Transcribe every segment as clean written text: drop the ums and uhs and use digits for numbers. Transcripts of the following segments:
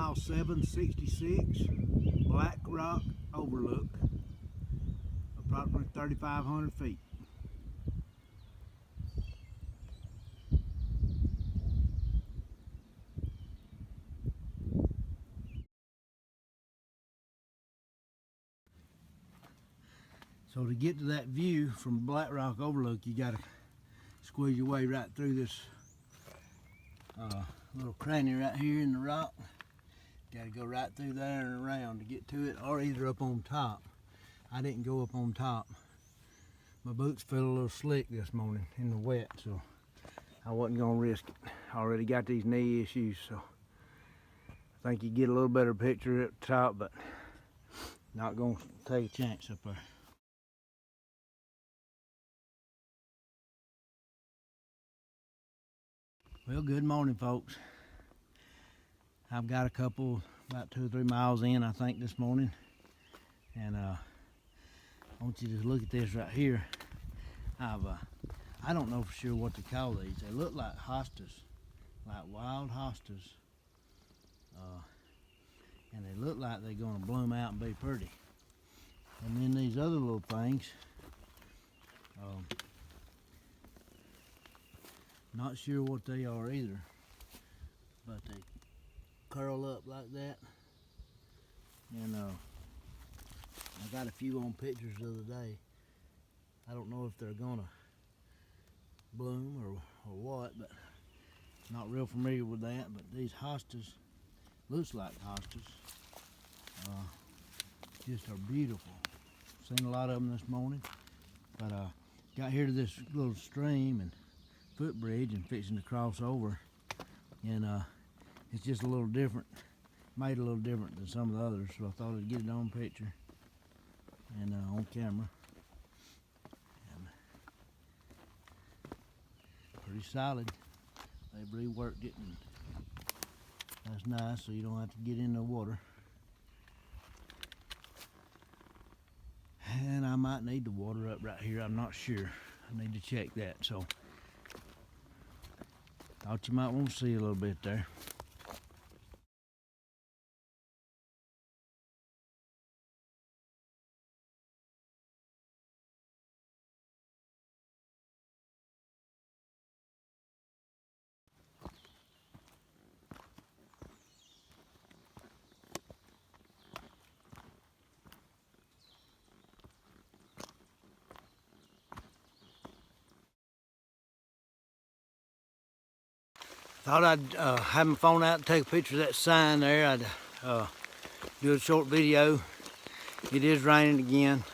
mile 766, Black Rock Overlook, approximately 3,500 feet. So to get to that view from Black Rock Overlook, you gotta squeeze your way right through this little cranny right here in the rock. Gotta go right through there and around to get to it, or either up on top. I didn't go up on top. My boots felt a little slick this morning in the wet, so I wasn't gonna risk it. I already got these knee issues, so I think you get a little better picture at the top, but not gonna take a chance up there. Well, good morning, folks. I've got a couple, about 2 or 3 miles in, I think, this morning. And I want you to look at this right here. I don't know for sure what to call these. They look like hostas, like wild hostas. And they look like they're gonna bloom out and be pretty. And then these other little things, not sure what they are either, but they curl up like that. And I got a few on pictures the other day. I don't know if they're gonna bloom or what, but not real familiar with that. But these hostas, looks like hostas, just are beautiful. Seen a lot of them this morning, but got here to this little stream and footbridge and fixing to cross over, and it's just a little different, made a little different than some of the others, so I thought I'd get it on picture and on camera. And pretty solid. They've reworked it, and that's nice, so you don't have to get in the water. And I might need the water up right here, I'm not sure. I need to check that, so thought you might want to see a little bit there. Thought I'd have my phone out and take a picture of that sign there. I'd do a short video. It is raining again.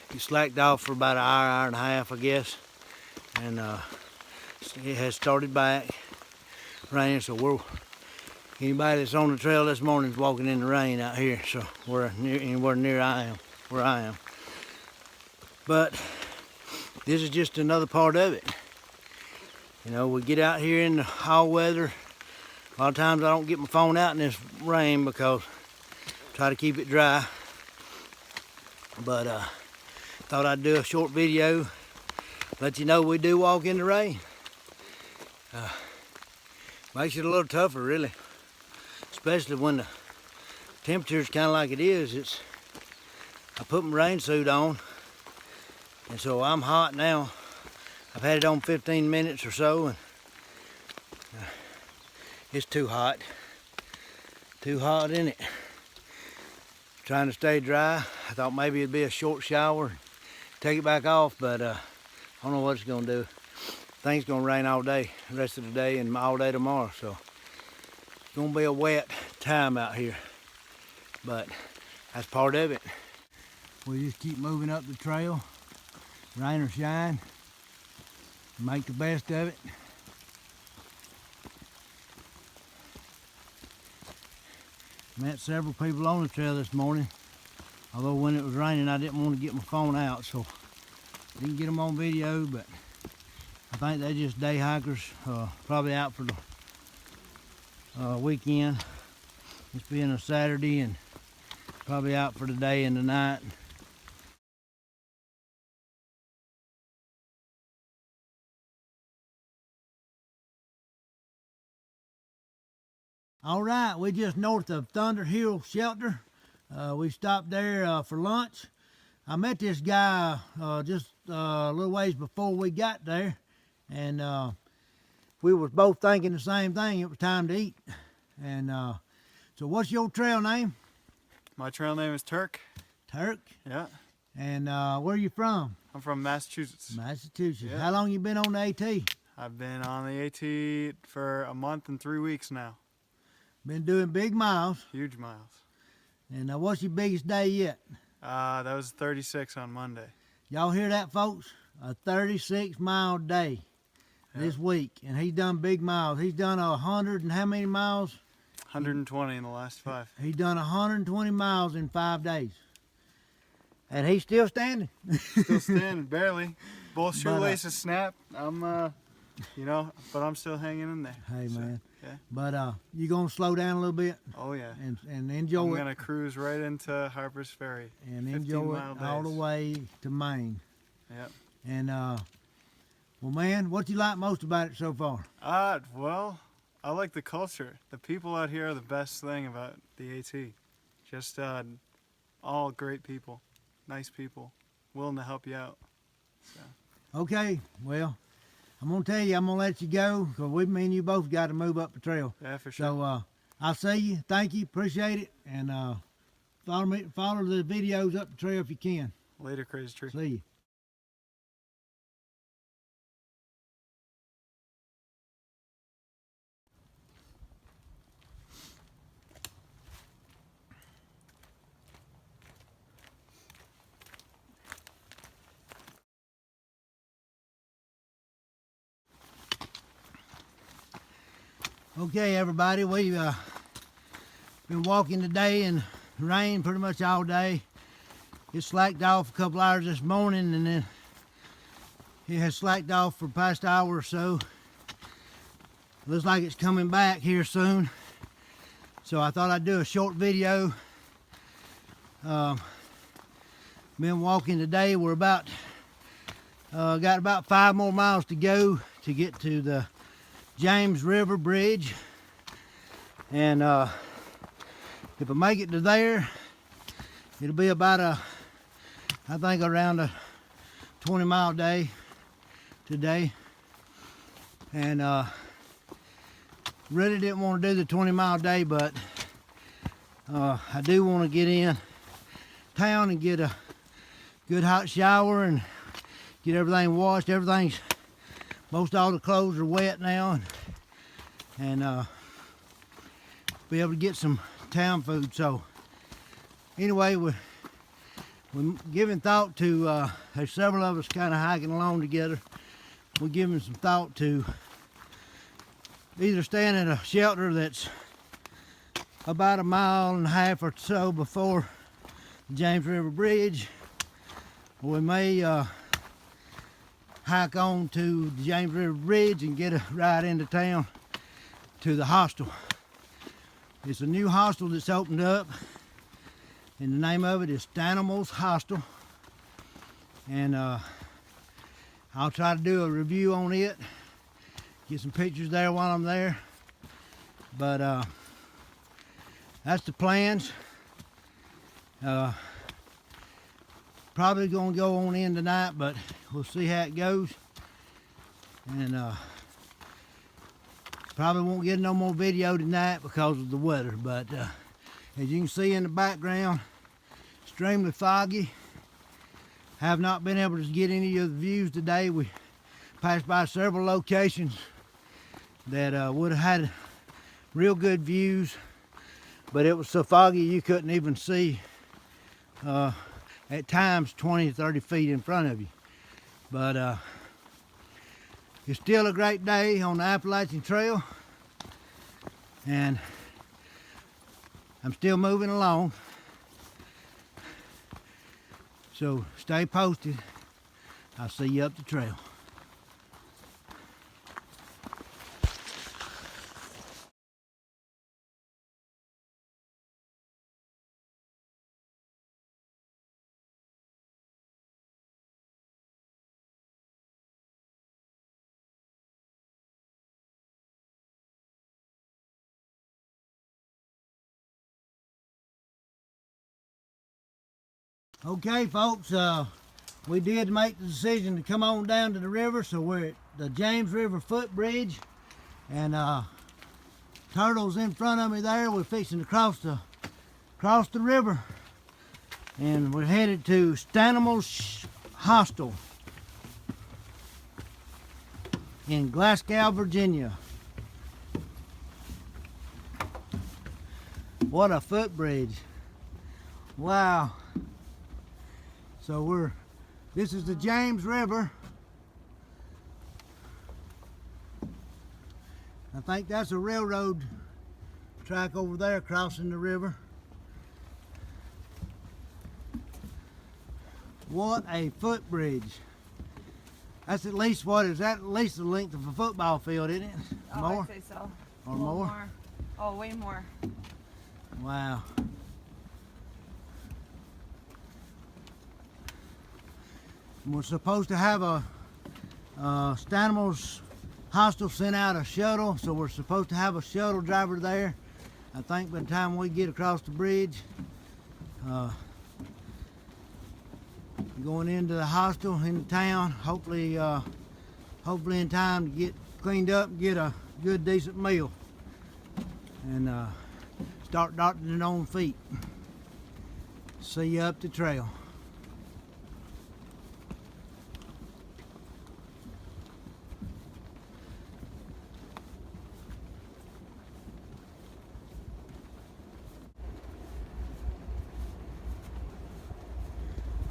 It slacked off for about an hour and a half, I guess. And it has started back raining, so anybody that's on the trail this morning is walking in the rain out here, so we're anywhere near where I am. But this is just another part of it. You know, we get out here in the all weather. A lot of times I don't get my phone out in this rain because I try to keep it dry. But thought I'd do a short video, let you know we do walk in the rain. Makes it a little tougher, really, especially when the temperature's kind of like it is. I put my rain suit on, and so I'm hot now. I've had it on 15 minutes or so, and it's too hot. Too hot in it. Trying to stay dry. I thought maybe it'd be a short shower, take it back off, but I don't know what it's gonna do. I think it's gonna rain all day, the rest of the day, and all day tomorrow, so it's gonna be a wet time out here, but that's part of it. We just keep moving up the trail, rain or shine. Make the best of it. Met several people on the trail this morning, although when it was raining I didn't want to get my phone out, so didn't get them on video, but I think they're just day hikers, probably out for the weekend. This being a Saturday, and probably out for the day and the night. All right, we just north of Thunder Hill Shelter. We stopped there for lunch. I met this guy just a little ways before we got there, and we was both thinking the same thing. It was time to eat. And so what's your trail name? My trail name is Turk. Turk? Yeah. And where are you from? I'm from Massachusetts. Massachusetts. Yeah. How long you been on the AT? I've been on the AT for a month and 3 weeks now. Been doing big miles. Huge miles. And what's your biggest day yet? That was 36 on Monday. Y'all hear that, folks? A 36-mile day this week. And he's done big miles. He's done 100 and how many miles? 120 in the last 5. He's done 120 miles in 5 days. And he's still standing. Still standing, barely. Both shoelaces snapped. I'm, but I'm still hanging in there. Hey, so, man. Yeah. But you gonna slow down a little bit? Oh, yeah. And enjoy it. I'm gonna cruise right into Harper's Ferry. And enjoy it all the way to Maine. Yep. And, well, man, what you like most about it so far? Well, I like the culture. The people out here are the best thing about the AT. Just all great people, nice people, willing to help you out. So. Okay, well, I'm going to tell you, I'm going to let you go because me and you both got to move up the trail. Yeah, for sure. So I'll see you. Thank you. Appreciate it. And follow the videos up the trail if you can. Later, Crazy Tree. See you. Okay, everybody, we've been walking today in rain pretty much all day. It slacked off a couple hours this morning, and then it has slacked off for the past hour or so. Looks like it's coming back here soon. So I thought I'd do a short video. Been walking today. We're got about 5 more miles to go to get to the James River Bridge, and if I make it to there, it'll be about I think around a 20-mile day today. And really didn't want to do the 20-mile day, but I do want to get in town and get a good hot shower and get everything washed. Most all the clothes are wet now, and be able to get some town food. So anyway, we're giving thought to, there's several of us kind of hiking along together. We're giving some thought to either staying at a shelter that's about 1.5 miles or so before the James River Bridge, or we may hike on to the James River Bridge and get a ride into town to the hostel. It's a new hostel that's opened up, and the name of it is Stanimals Hostel. And I'll try to do a review on it, get some pictures there while I'm there. But that's the plans. Probably gonna go on in tonight, but we'll see how it goes. And probably won't get no more video tonight because of the weather. But as you can see in the background, extremely foggy. Have not been able to get any of the views today. We passed by several locations that would have had real good views, but it was so foggy you couldn't even see at times 20 to 30 feet in front of you. But it's still a great day on the Appalachian Trail, and I'm still moving along. So stay posted. I'll see you up the trail. Okay, folks, we did make the decision to come on down to the river, so we're at the James River Footbridge, and Turtle's in front of me there. We're fixing to cross the river, and we're headed to Stanimals Hostel in Glasgow, Virginia. What a footbridge! Wow. So this is the James River. I think that's a railroad track over there crossing the river. What a footbridge. That's at least at least the length of a football field, isn't it? Oh, More? I'd say so. Or more? Oh, way more. Wow. We're supposed to have a Stanimals Hostel sent out a shuttle, so we're supposed to have a shuttle driver there. I think by the time we get across the bridge, going into the hostel in the town, hopefully in time to get cleaned up and get a good decent meal and start darting it on feet. See you up the trail.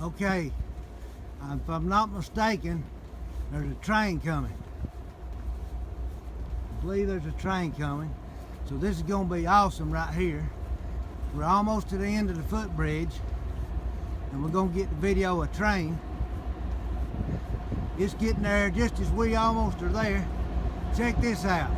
Okay, if I'm not mistaken, there's a train coming. I believe there's a train coming. So this is going to be awesome right here. We're almost to the end of the footbridge, and we're going to get the video of a train. It's getting there just as we almost are there. Check this out.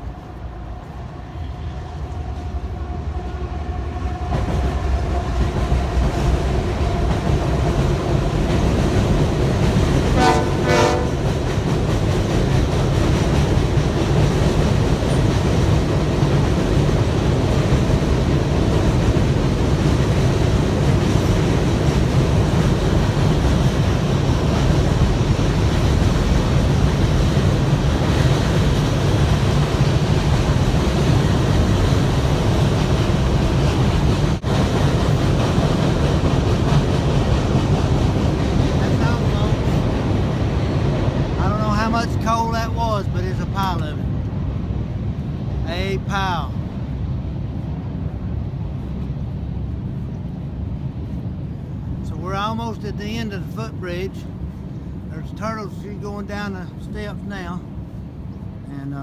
Coal that was, but it's a pile of it. A pile. So we're almost at the end of the footbridge. There's turtles going down the steps now, and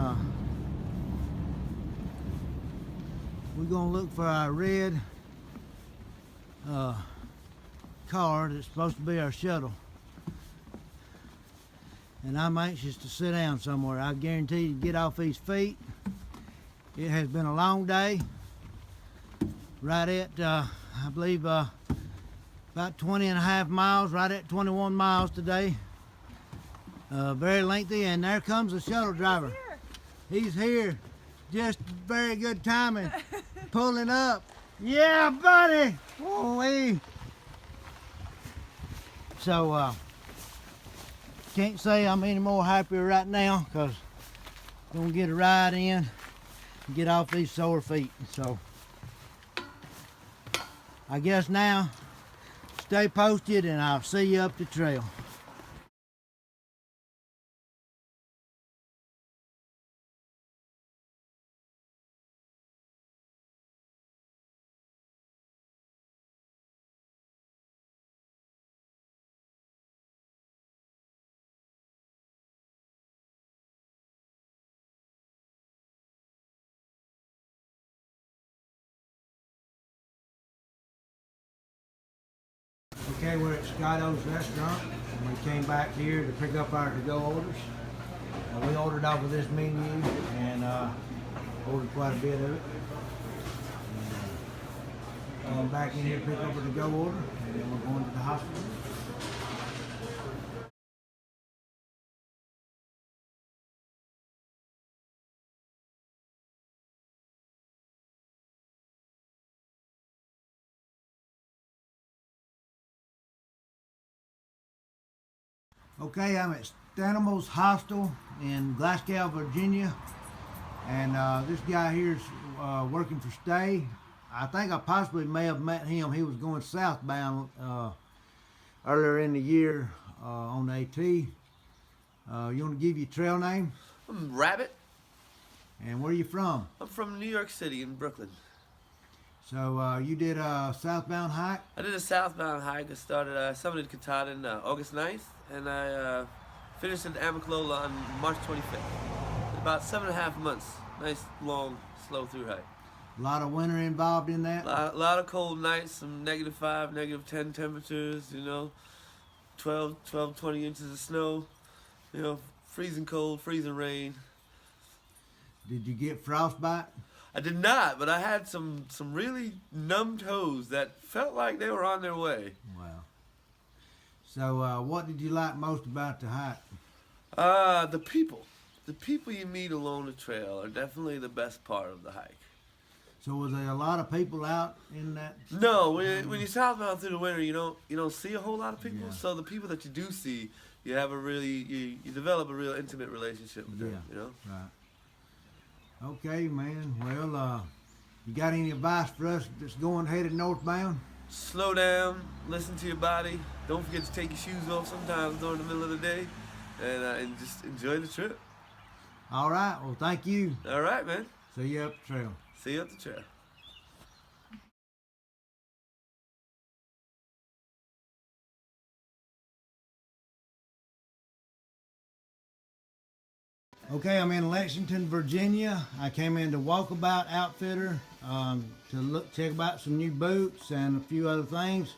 we're gonna look for our red car that's supposed to be our shuttle. And I'm anxious to sit down somewhere. I guarantee you to get off these feet. It has been a long day. Right at, I believe, about 20 and a half miles, right at 21 miles today. Very lengthy, and there comes the shuttle driver. He's here. Just very good timing. Pulling up. Yeah, buddy! Woo-wee. So, can't say I'm any more happier right now, because I'm gonna get a ride in and get off these sore feet. So I guess now stay posted, and I'll see you up the trail. Okay, we're at Skydo's restaurant, and we came back here to pick up our to-go orders. We ordered off of this menu, and ordered quite a bit of it. And, back in here to pick up a to-go order, and then we're going to the hospital. Okay, I'm at Stanimals Hostel in Glasgow, Virginia, and this guy here's working for Stay. I think I possibly may have met him. He was going southbound earlier in the year on the AT. You want to give your trail name? I'm Rabbit. And where are you from? I'm from New York City in Brooklyn. So you did a southbound hike? I did a southbound hike. I summited Katahdin August 9th, and I finished at Amicalola on March 25th. About 7.5 months. Nice, long, slow through hike. A lot of winter involved in that? A lot of cold nights, some -5, -10 temperatures, 12, 20 inches of snow, freezing cold, freezing rain. Did you get frostbite? I did not, but I had some really numb toes that felt like they were on their way. Wow. So what did you like most about the hike? The people. The people you meet along the trail are definitely the best part of the hike. So was there a lot of people out in that? No, when you're southbound through the winter, you don't see a whole lot of people. Yeah. So the people that you do see, you have you develop a real intimate relationship with them. Right. Okay, man. Well, you got any advice for us that's headed northbound? Slow down, listen to your body. Don't forget to take your shoes off sometimes during the middle of the day, and just enjoy the trip. All right. Well, thank you. All right, man. See you up the trail. See you up the trail. Okay, I'm in Lexington, Virginia. I came into WALKABOUT Outfitter to check about some new boots and a few other things.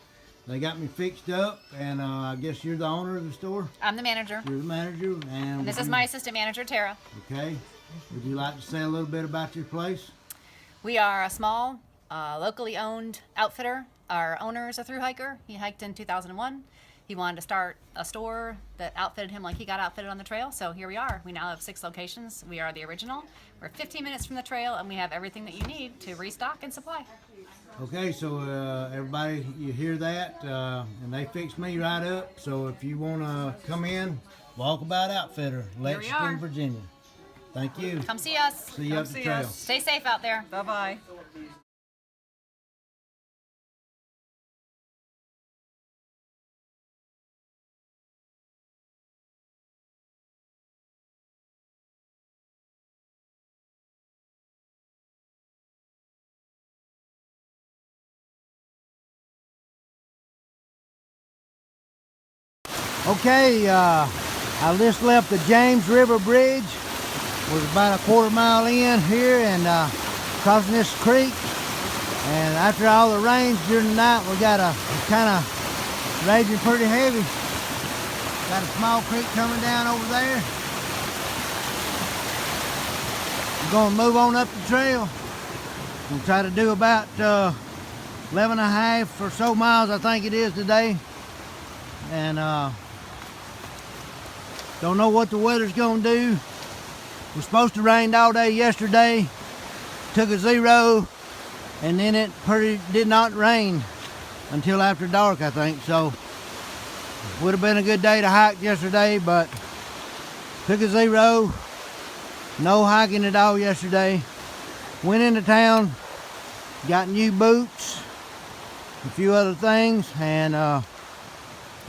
They got me fixed up, and I guess you're the owner of the store? I'm the manager. You're the manager, And this is my assistant manager, Tara. Okay. Would you like to say a little bit about your place? We are a small, locally owned outfitter. Our owner is a thru hiker. He hiked in 2001. He wanted to start a store that outfitted him like he got outfitted on the trail, so here we are. We now have 6 locations. We are the original. We're 15 minutes from the trail, and we have everything that you need to restock and supply. Okay, so everybody, you hear that? And they fixed me right up. So if you want to come in, WALKABOUT Outfitter, Lexington, Virginia. Thank you. Come see us. See you up the trail. Stay safe out there. Bye-bye. Okay, I just left the James River Bridge. Was about a quarter mile in here and crossing this creek. And after all the rains during the night, we got kind of raging pretty heavy. Got a small creek coming down over there. We're gonna move on up the trail. We'll try to do about 11 and a half or so miles, I think it is today. And don't know what the weather's gonna do. It was supposed to rain all day yesterday. Took a 0, and then it did not rain until after dark, I think. So would have been a good day to hike yesterday, but took a 0. No hiking at all yesterday. Went into town, got new boots, a few other things, and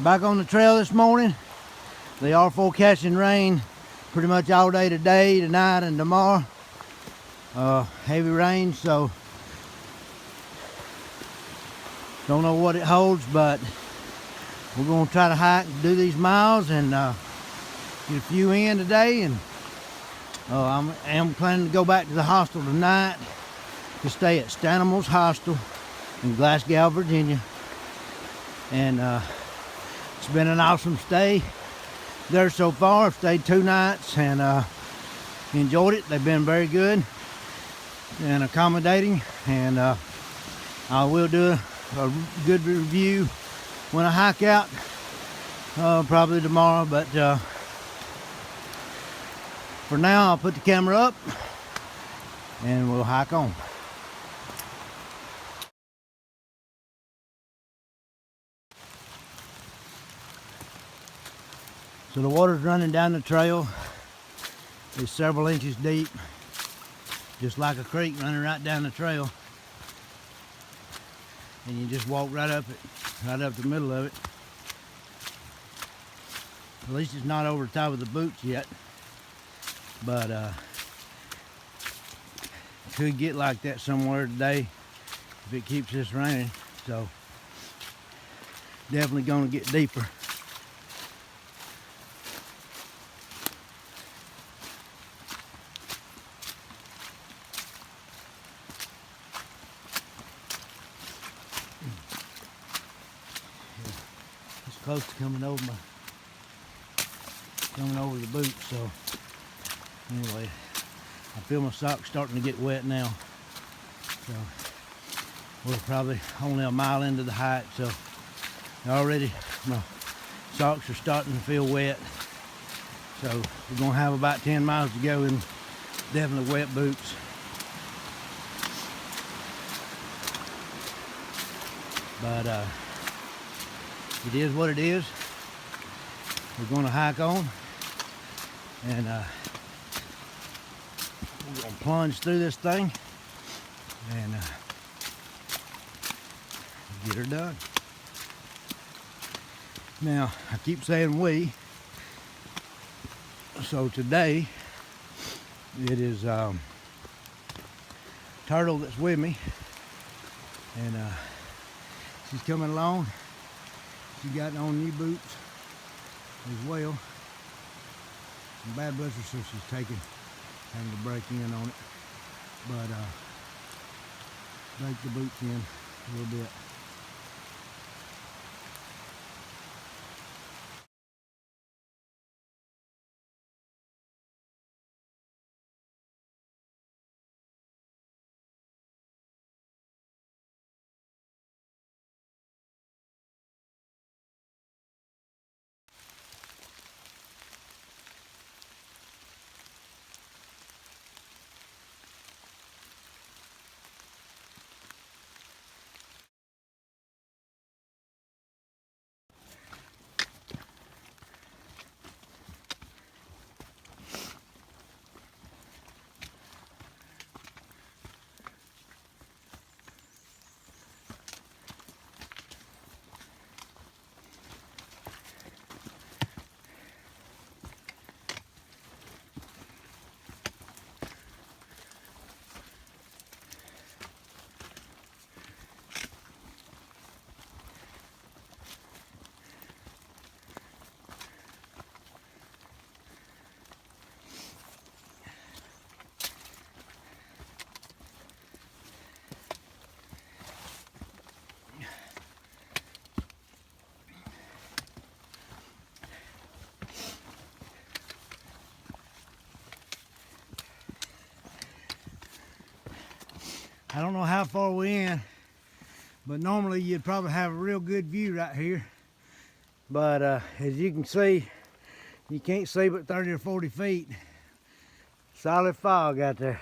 back on the trail this morning. They are forecasting rain pretty much all day today, tonight, and tomorrow. Heavy rain, so don't know what it holds, but we're going to try to hike and do these miles and get a few in today. And I am planning to go back to the hostel tonight to stay at Stanimals Hostel in Glasgow, Virginia. And it's been an awesome stay there so far. I've stayed 2 nights and enjoyed it. They've been very good and accommodating, and I will do a good review when I hike out, probably tomorrow, but for now I'll put the camera up and we'll hike on. So the water's running down the trail. It's several inches deep, just like a creek running right down the trail. And you just walk right up it, right up the middle of it. At least it's not over the top of the boots yet, but it could get like that somewhere today if it keeps this raining. So definitely gonna get deeper. It's close to coming over the boot, so anyway, I feel my socks starting to get wet now. So we're probably only a mile into the hike, so already my socks are starting to feel wet. So we're gonna have about 10 miles to go in definitely wet boots. But it is what it is. We're gonna hike on, and we're gonna plunge through this thing and get her done. Now, I keep saying we, so today it is Turtle that's with me, and she's coming along. She got on new boots as well. Some bad blizzard, so she's having to break in on it. But break the boots in a little bit. I don't know how far we're in, but normally you'd probably have a real good view right here. But as you can see, you can't see but 30 or 40 feet. Solid fog out there.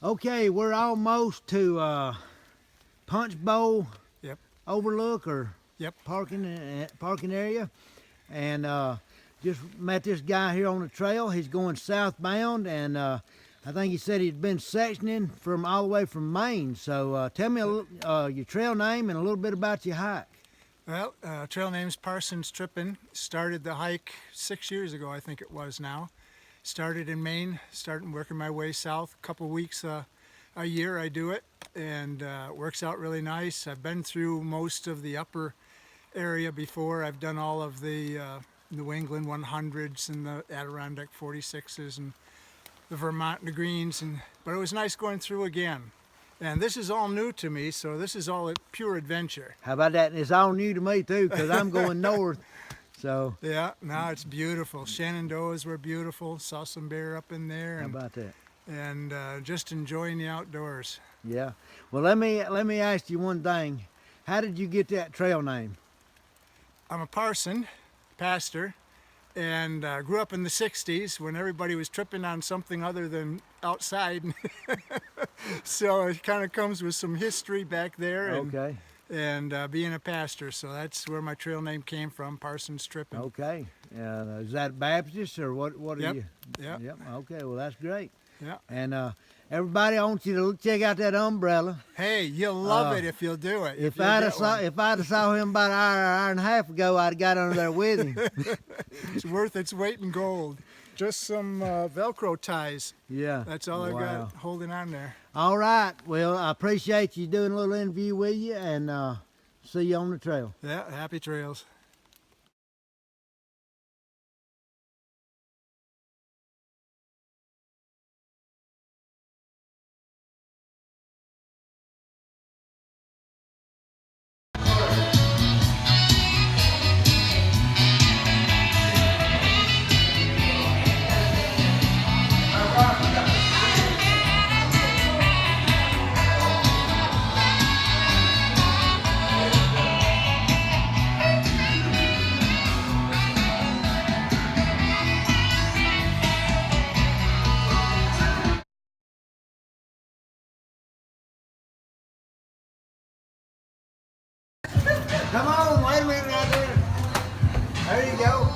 Okay, we're almost to Punchbowl Yep. Overlook or Yep. parking area, and just met this guy here on the trail. He's going southbound, and I think he said he'd been sectioning from all the way from Maine. So tell me your trail name and a little bit about your hike. Well, trail name's Parsons Trippin'. Started the hike 6 years ago, I think it was now. Started in Maine, started working my way south. A couple weeks a year I do it, and it works out really nice. I've been through most of the upper area before. I've done all of the New England 100s and the Adirondack 46s and the Vermont and the Greens, but it was nice going through again. And this is all new to me, so this is all a pure adventure. How about that? And it's all new to me too, because I'm going north. So Yeah, no, it's beautiful. Shenandoahs were beautiful. Saw some bear up in there. how about that? And just enjoying the outdoors. Yeah. Well, let me ask you one thing. How did you get that trail name? I'm a parson, pastor, and grew up in the 60s when everybody was tripping on something other than outside. So it kind of comes with some history back there. Okay. And being a pastor, so that's where my trail name came from, Parsons Trippin'. Okay. Is that Baptist or what? What Yep. are you? Yep. Yep. Okay. Well, that's great. Yeah. And everybody, I want you to check out that umbrella. Hey, you'll love it if you'll do it. If you'll I'd get one. if I'd have saw him about an hour and a half ago, I'd have got under there with him. It's worth its weight in gold. Just some Velcro ties. Yeah. That's all I've Wow. got holding on there. All right. Well, I appreciate you doing a little interview with you, and see you on the trail. Yeah, happy trails. Come on, wait a minute right there. There you go.